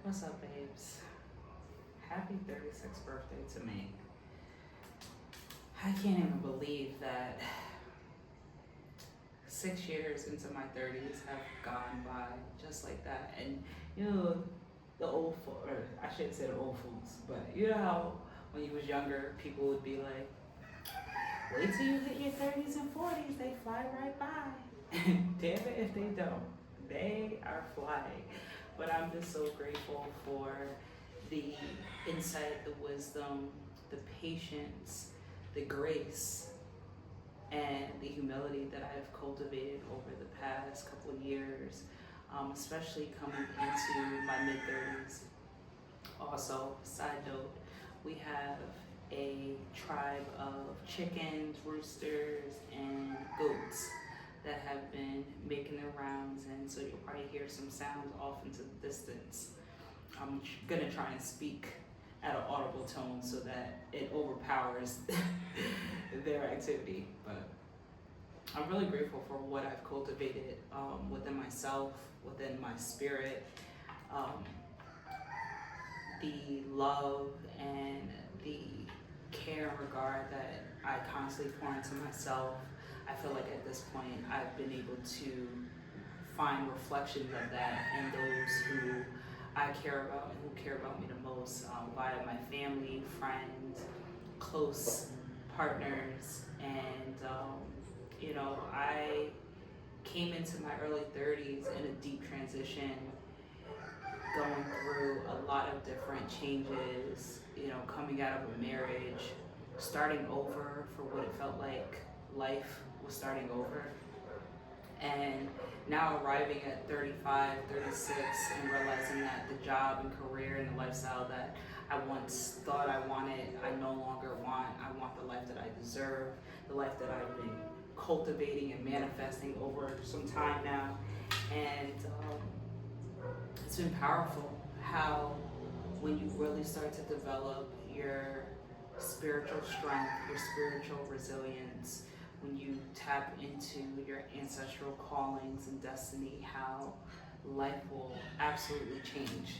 What's up, babes? Happy 36th birthday to me. I can't even believe that 6 years into my 30s have gone by just like that. And you know, the old, or I shouldn't say the old fools, but you know how when you was younger, people would be like, wait till you hit your 30s and 40s, they fly right by. Damn it if they don't. They are flying. But I'm just so grateful for the insight, the wisdom, the patience, the grace, and the humility that I've cultivated over the past couple of years, especially coming into my mid 30s. Also, side note, we have a tribe of chickens, roosters, and goats that have been making their rounds, and so you'll probably hear some sounds off into the distance. I'm gonna try and speak at an audible tone so that it overpowers their activity. But I'm really grateful for what I've cultivated within myself, within my spirit, the love and the care and regard that I constantly pour into myself. I feel like at this point I've been able to find reflections of that in those who I care about and who care about me the most, via my family, friends, close partners. And I came into my early 30s in a deep transition, going through a lot of different changes, coming out of a marriage, starting over for what it felt like life was starting over. And now arriving at 35, 36, and realizing that the job and career and the lifestyle that I once thought I wanted, I no longer want. I want the life that I deserve, the life that I've been cultivating and manifesting over some time now. And it's been powerful how when you really start to develop your spiritual strength, your spiritual resilience, when you tap into your ancestral callings and destiny, how life will absolutely change.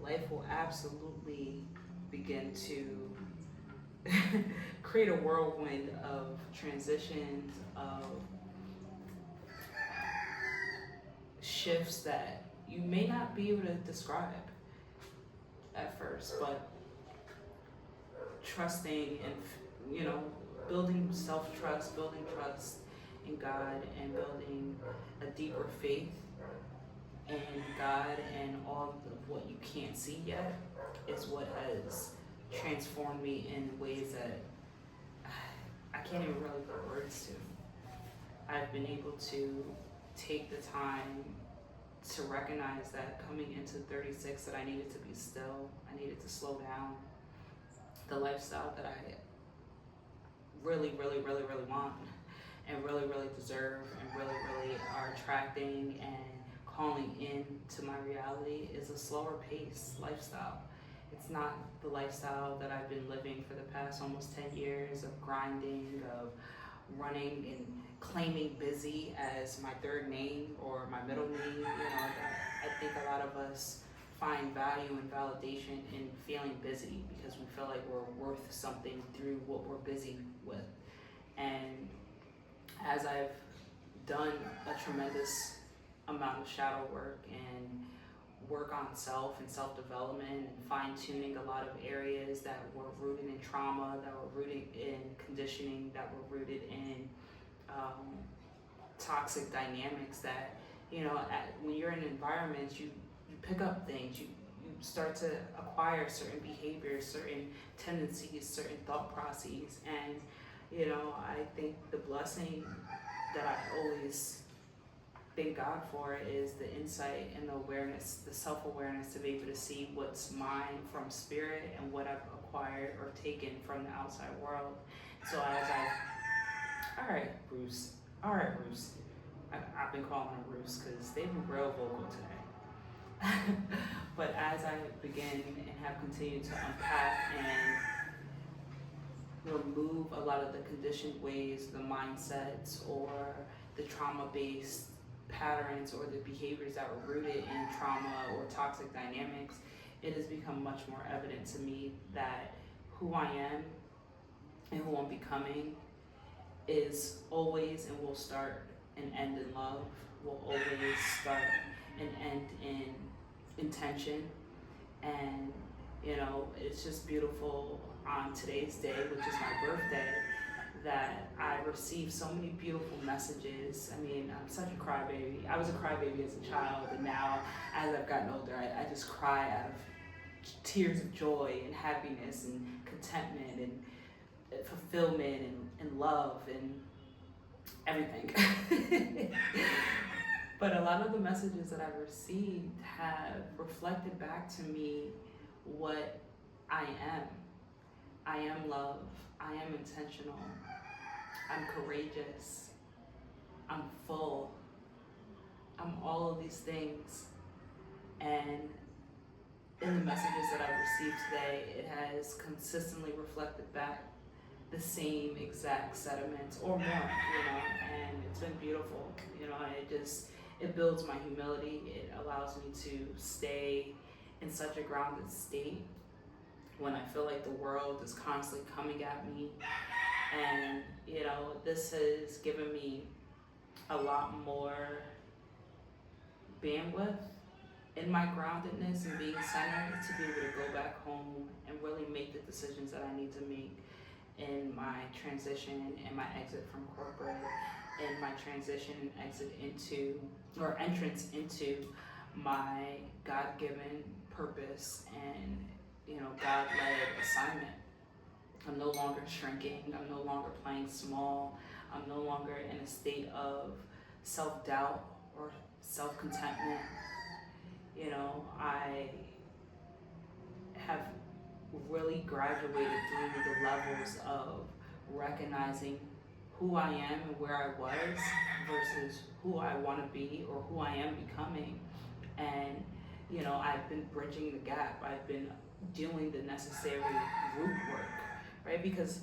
Life will absolutely begin to create a whirlwind of transitions, of shifts that you may not be able to describe at first, but trusting and, building self-trust, building trust in God, and building a deeper faith in God and all of what you can't see yet is what has transformed me in ways that I can't even really put words to. I've been able to take the time to recognize that coming into 36 that I needed to be still, I needed to slow down. The lifestyle that I really, really, really, really want and really, really deserve and really, really are attracting and calling into my reality is a slower pace lifestyle. It's not the lifestyle that I've been living for the past almost 10 years of grinding, of running and claiming busy as my third name or my middle name. I think a lot of us find value and validation in feeling busy because we feel like we're worth something through what we're busy with. And as I've done a tremendous amount of shadow work and work on self and self-development and fine-tuning a lot of areas that were rooted in trauma, that were rooted in conditioning, that were rooted in toxic dynamics, that when you're in environments, you pick up things, you start to acquire certain behaviors, certain tendencies, certain thought processes. And I think the blessing that I always thank God for is the insight and the awareness, the self-awareness to be able to see what's mine from spirit and what I've acquired or taken from the outside world. So all right, Bruce. I've been calling him Bruce because they've been real vocal today. But as I begin and have continued to unpack and remove a lot of the conditioned ways, the mindsets, or the trauma-based patterns or the behaviors that were rooted in trauma or toxic dynamics, it has become much more evident to me that who I am and who I'm becoming is always and will start and end in love, will always start and end in intention. And it's just beautiful on today's day, which is my birthday, that I received so many beautiful messages. I mean, I'm such a crybaby. I was a crybaby as a child, and now as I've gotten older, I just cry out of tears of joy and happiness and contentment and fulfillment and love and everything. But a lot of the messages that I've received have reflected back to me what I am. I am love. I am intentional. I'm courageous. I'm full. I'm all of these things. And in the messages that I've received today, it has consistently reflected back the same exact sentiments or more, and it's been beautiful, and it builds my humility. It allows me to stay in such a grounded state when I feel like the world is constantly coming at me. And, this has given me a lot more bandwidth in my groundedness and being centered to be able to go back home and really make the decisions that I need to make in my transition and my exit from corporate, and my transition and entrance into my God-given purpose and God-led assignment. I'm no longer shrinking. I'm no longer playing small. I'm no longer in a state of self-doubt or self-contentment. I have really graduated through the levels of recognizing who I am and where I was versus who I want to be or who I am becoming. And I've been bridging the gap. I've been doing the necessary root work, right? Because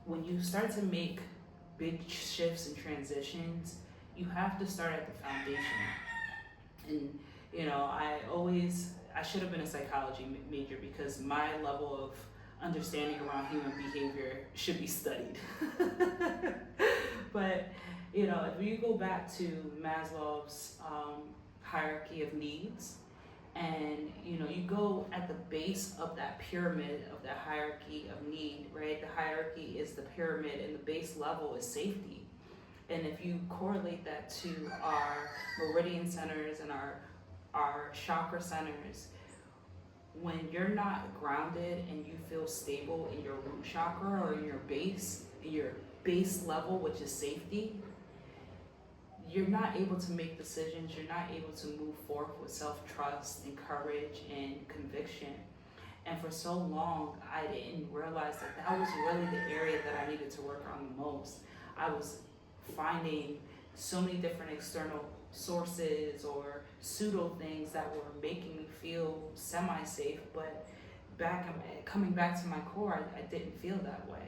when you start to make big shifts and transitions, you have to start at the foundation. And I should have been a psychology major, because my level of understanding around human behavior should be studied. But if you go back to Maslow's hierarchy of needs, and you go at the base of that pyramid of that hierarchy of need, right? The hierarchy is the pyramid, and the base level is safety. And if you correlate that to our meridian centers and our chakra centers, when you're not grounded and you feel stable in your root chakra or in your base level, which is safety, you're not able to make decisions. You're not able to move forward with self-trust and courage and conviction. And for so long, I didn't realize that was really the area that I needed to work on the most. I was finding so many different external sources or pseudo things that were making me feel semi-safe, but coming back to my core, I didn't feel that way,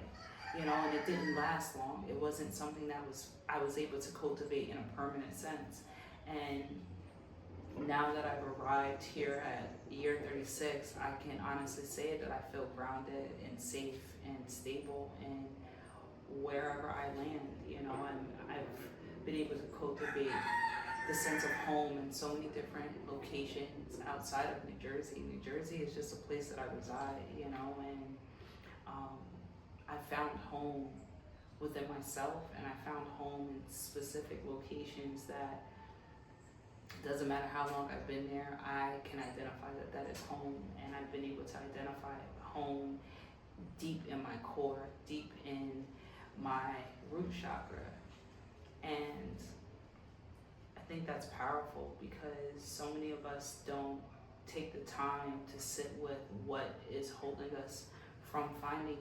and it didn't last long. It wasn't something that I was able to cultivate in a permanent sense. And now that I've arrived here at year 36, I can honestly say that I feel grounded and safe and stable in wherever I land, and I've been able to cultivate the sense of home in so many different locations outside of New Jersey. New Jersey is just a place that I reside, and I found home within myself, and I found home in specific locations that doesn't matter how long I've been there, I can identify that is home, and I've been able to identify home deep in my core, deep in my root chakra. And I think that's powerful, because so many of us don't take the time to sit with what is holding us from finding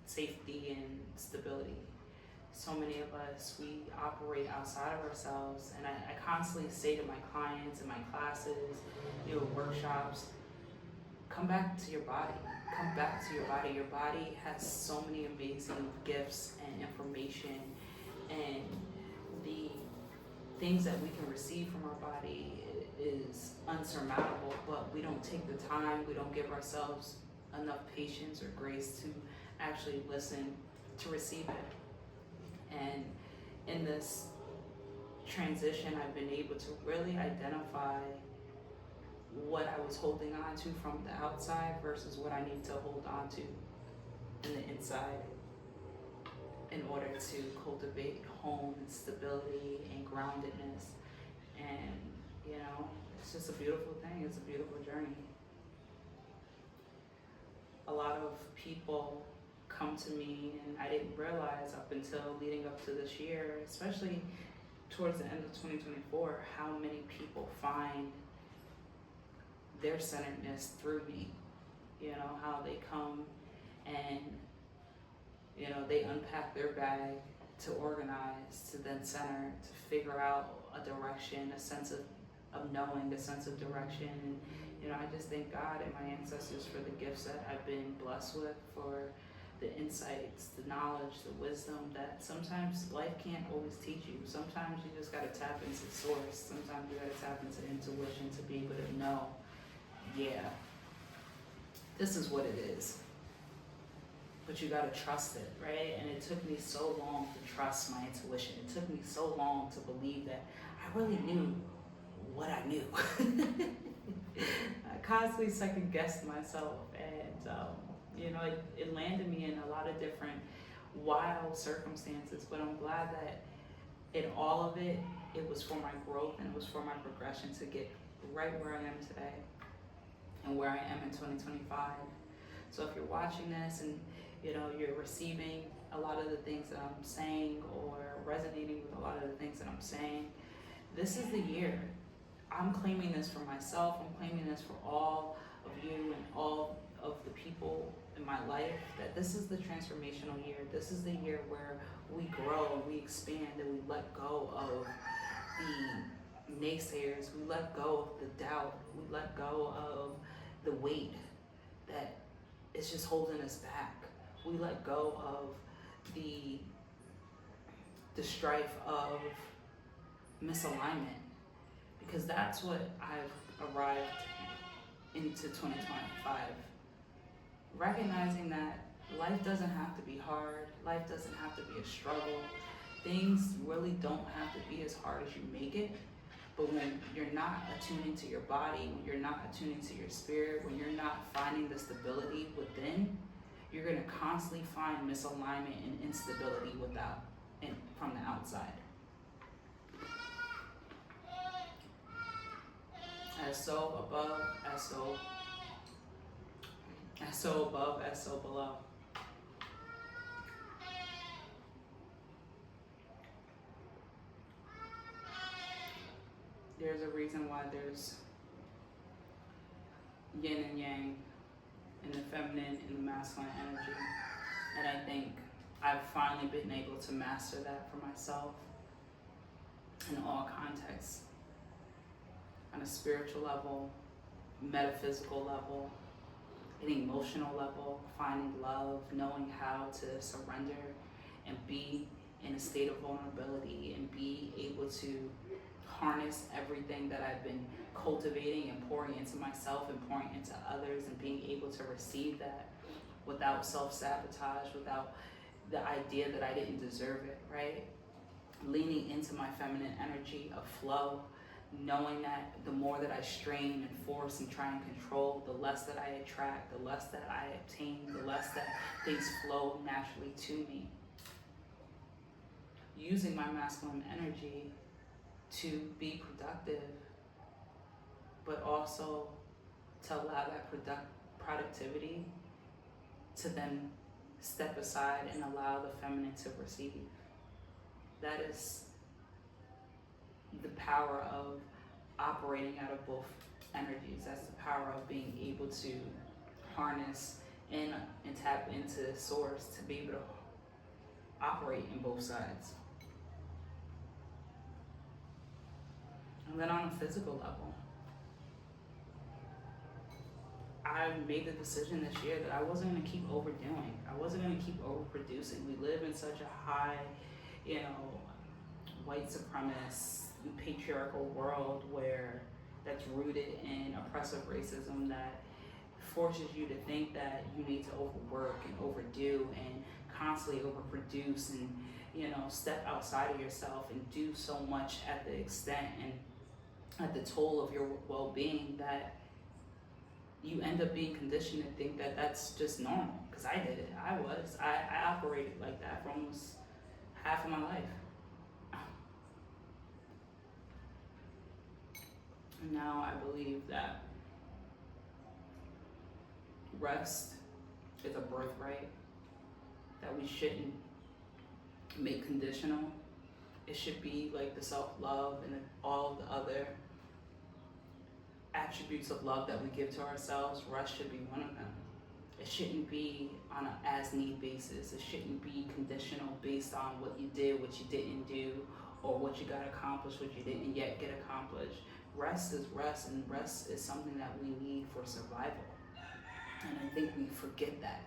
safety and stability. So many of us, we operate outside of ourselves, and I constantly say to my clients in my classes, workshops, come back to your body. Come back to your body. Your body has so many amazing gifts and information, and the things that we can receive from our body is unsurmountable, but we don't take the time, we don't give ourselves enough patience or grace to actually listen, to receive it. And in this transition, I've been able to really identify what I was holding on to from the outside versus what I need to hold on to in the inside in order to cultivate home and stability and groundedness. And you know, it's just a beautiful thing. It's a beautiful journey. A lot of people come to me, and I didn't realize up until leading up to this year, especially towards the end of 2024, how many people find their centeredness through me. You know, how they come and, you know, they unpack their bag to organize, to then center, to figure out a direction, a sense of knowing, a sense of direction. And, you know, I just thank God and my ancestors for the gifts that I've been blessed with, for the insights, the knowledge, the wisdom that sometimes life can't always teach you. Sometimes you just gotta tap into source. Sometimes you gotta tap into intuition to be able to know, yeah, this is what it is. But you gotta trust it, right? And it took me so long to trust my intuition. It took me so long to believe that I really knew what I knew. I constantly second guessed myself, and you know, it landed me in a lot of different wild circumstances. But I'm glad that in all of it, it was for my growth and it was for my progression to get right where I am today and where I am in 2025. So if you're watching this and you know you're receiving a lot of the things that I'm saying or resonating with a lot of the things that I'm saying, this is the year. I'm claiming this for myself. I'm claiming this for all of you and all of the people in my life, that this is the transformational year. This is the year where we grow and we expand and we let go of the naysayers. We let go of the doubt. We let go of the weight that is just holding us back. We let go of the strife of misalignment, because that's what I've arrived into 2025. Recognizing that life doesn't have to be hard, life doesn't have to be a struggle. Things really don't have to be as hard as you make it. But when you're not attuning to your body, when you're not attuning to your spirit, when you're not finding the stability within, you're gonna constantly find misalignment and instability from the outside. As so above, as so above, as so below. There's a reason why there's yin and yang in the feminine and the masculine energy. And I think I've finally been able to master that for myself in all contexts. On a spiritual level, metaphysical level, an emotional level, finding love, knowing how to surrender and be in a state of vulnerability and be able to harness everything that I've been cultivating and pouring into myself and pouring into others, and being able to receive that without self-sabotage, without the idea that I didn't deserve it, right? Leaning into my feminine energy of flow, knowing that the more that I strain and force and try and control, the less that I attract, the less that I obtain, the less that things flow naturally to me. Using my masculine energy to be productive, but also to allow that productivity to then step aside and allow the feminine to receive. That is the power of operating out of both energies. That's the power of being able to harness and tap into source to be able to operate in both sides. And then on a physical level, I made the decision this year that I wasn't going to keep overdoing. I wasn't going to keep overproducing. We live in such a high, white supremacist, patriarchal world where that's rooted in oppressive racism that forces you to think that you need to overwork and overdo and constantly overproduce and step outside of yourself and do so much at the extent and at the toll of your well-being that you end up being conditioned to think that that's just normal. Because I did it. I operated like that for almost half of my life. And now I believe that rest is a birthright that we shouldn't make conditional. It should be like the self-love and all the other attributes of love that we give to ourselves. Rest should be one of them. It shouldn't be on an as-need basis. It shouldn't be conditional based on what you did, what you didn't do, or what you got accomplished, what you didn't yet get accomplished. Rest is rest, and rest is something that we need for survival. And I think we forget that.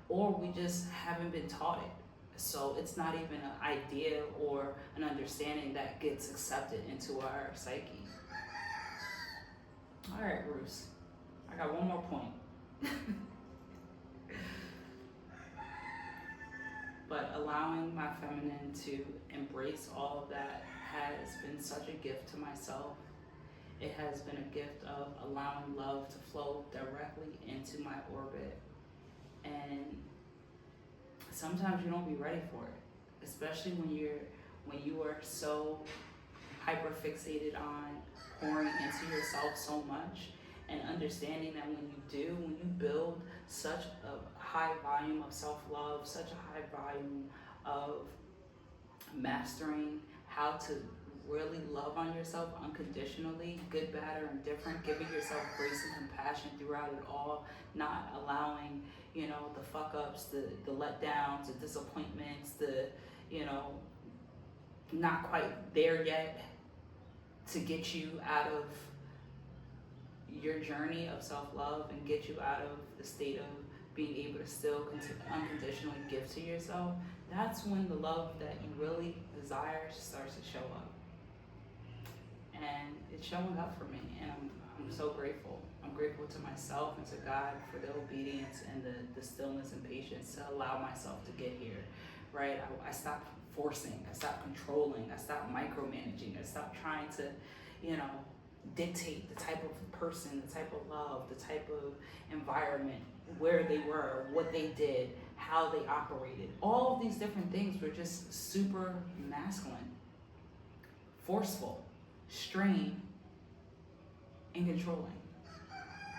Or we just haven't been taught it. So it's not even an idea or an understanding that gets accepted into our psyche. All right, Bruce. I got one more point. But allowing my feminine to embrace all of that has been such a gift to myself. It has been a gift of allowing love to flow directly into my orbit. And sometimes you don't be ready for it, especially when you are so hyper fixated on pouring into yourself so much, and understanding that when you build such a high volume of self-love, such a high volume of mastering how to really love on yourself unconditionally, good, bad, or indifferent, giving yourself grace and compassion throughout it all, not allowing, the fuck ups, the letdowns, the disappointments, the, not quite there yet, to get you out of your journey of self-love and get you out of the state of being able to still unconditionally give to yourself. That's when the love that you really desire starts to show up. And it's showing up for me, and I'm so grateful. I'm grateful to myself and to God for the obedience and the stillness and patience to allow myself to get here, right? I stopped forcing, I stopped controlling, I stopped micromanaging, I stopped trying to, dictate the type of person, the type of love, the type of environment, where they were, what they did, how they operated. All of these different things were just super masculine, forceful, strained, and controlling.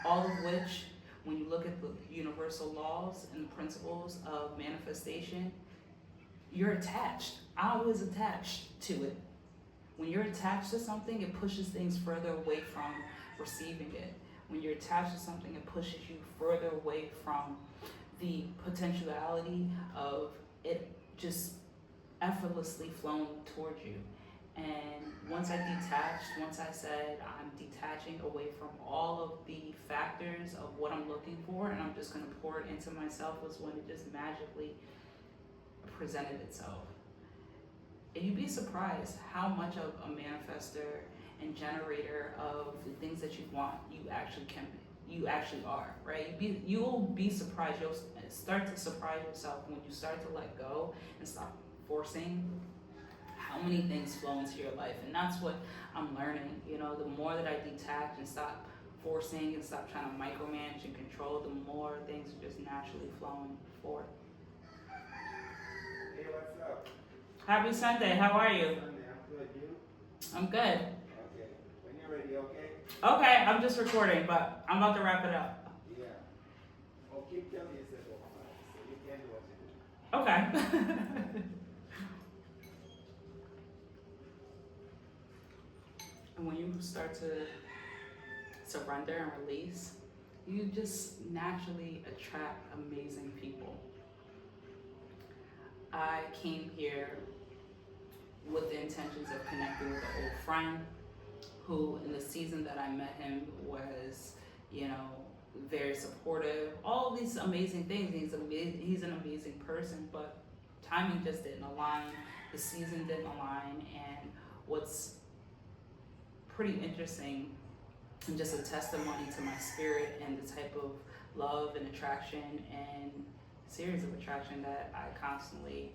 All of which, when you look at the universal laws and the principles of manifestation, you're attached. I was attached to it. When you're attached to something, it pushes things further away from receiving it. When you're attached to something, it pushes you further away from the potentiality of it just effortlessly flowing towards you. And once I detached, once I said I'm detaching away from all of the factors of what I'm looking for, and I'm just going to pour it into myself, was when it just magically presented itself. And you'd be surprised how much of a manifester and generator of the things that you want you actually are, right? You'll be surprised. You'll start to surprise yourself when you start to let go and stop forcing how many things flow into your life. And that's what I'm learning. The more that I detach and stop forcing and stop trying to micromanage and control, the more things are just naturally flowing forth. Hey, what's up? Happy Sunday. How are you? Sunday, I'm good. You? I'm good. Okay. When you're ready, okay? Okay, I'm just recording, but I'm about to wrap it up. Yeah. Oh, keep telling yourself, so you can do what you do. Okay. And when you start to surrender and release, you just naturally attract amazing people. I came here with the intentions of connecting with an old friend who, in the season that I met him, was, very supportive. All of these amazing things. He's an amazing person, but timing just didn't align. The season didn't align. And what's pretty interesting and just a testimony to my spirit and the type of love and attraction and series of attraction that I constantly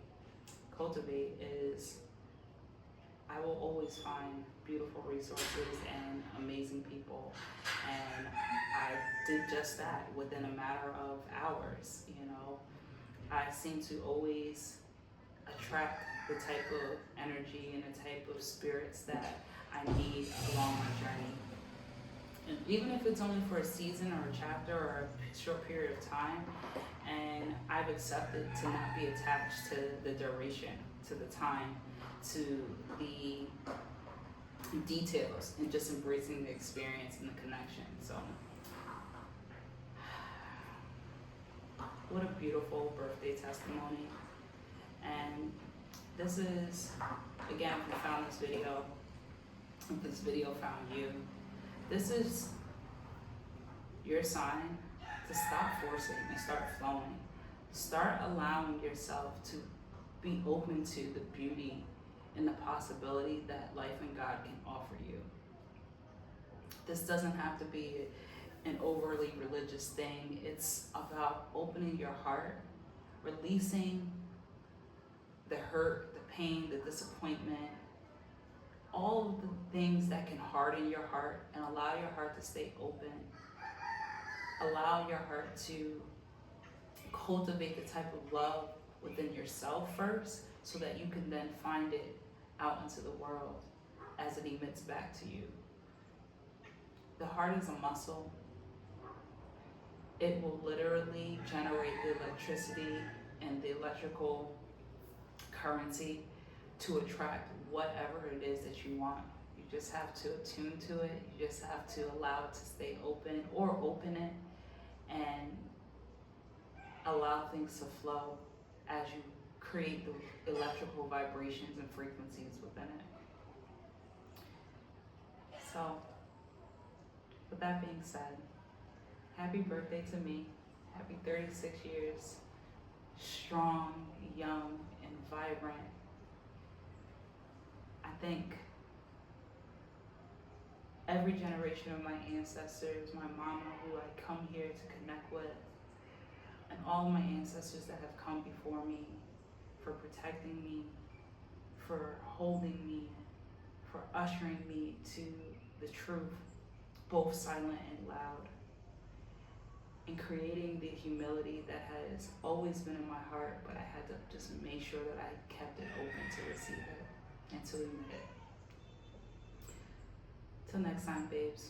cultivate is I will always find beautiful resources and amazing people. And I did just that within a matter of hours, you know. I seem to always attract the type of energy and the type of spirits that I need along my journey. And even if it's only for a season or a chapter or a short period of time, and I've accepted to not be attached to the duration, to the time, to the details, and just embracing the experience and the connection. So, what a beautiful birthday testimony. And this is, again, if you found this video, if this video found you, this is your sign to stop forcing and start flowing. Start allowing yourself to be open to the beauty and the possibility that life and God can offer you. This doesn't have to be an overly religious thing. It's about opening your heart, releasing the hurt, the pain, the disappointment, all of the things that can harden your heart, and allow your heart to stay open. Allow your heart to cultivate the type of love within yourself first, so that you can then find it out into the world as it emits back to you. The heart is a muscle. It will literally generate the electricity and the electrical currency to attract whatever it is that you want. You just have to attune to it. You just have to allow it to stay open, or open it and allow things to flow as you create the electrical vibrations and frequencies within it. So, with that being said, happy birthday to me. Happy 36 years, strong, young, and vibrant. I think every generation of my ancestors, my mama who I come here to connect with, and all my ancestors that have come before me, for protecting me, for holding me, for ushering me to the truth, both silent and loud, and creating the humility that has always been in my heart, but I had to just make sure that I kept it open to receive it and to admit it. Till next time, babes.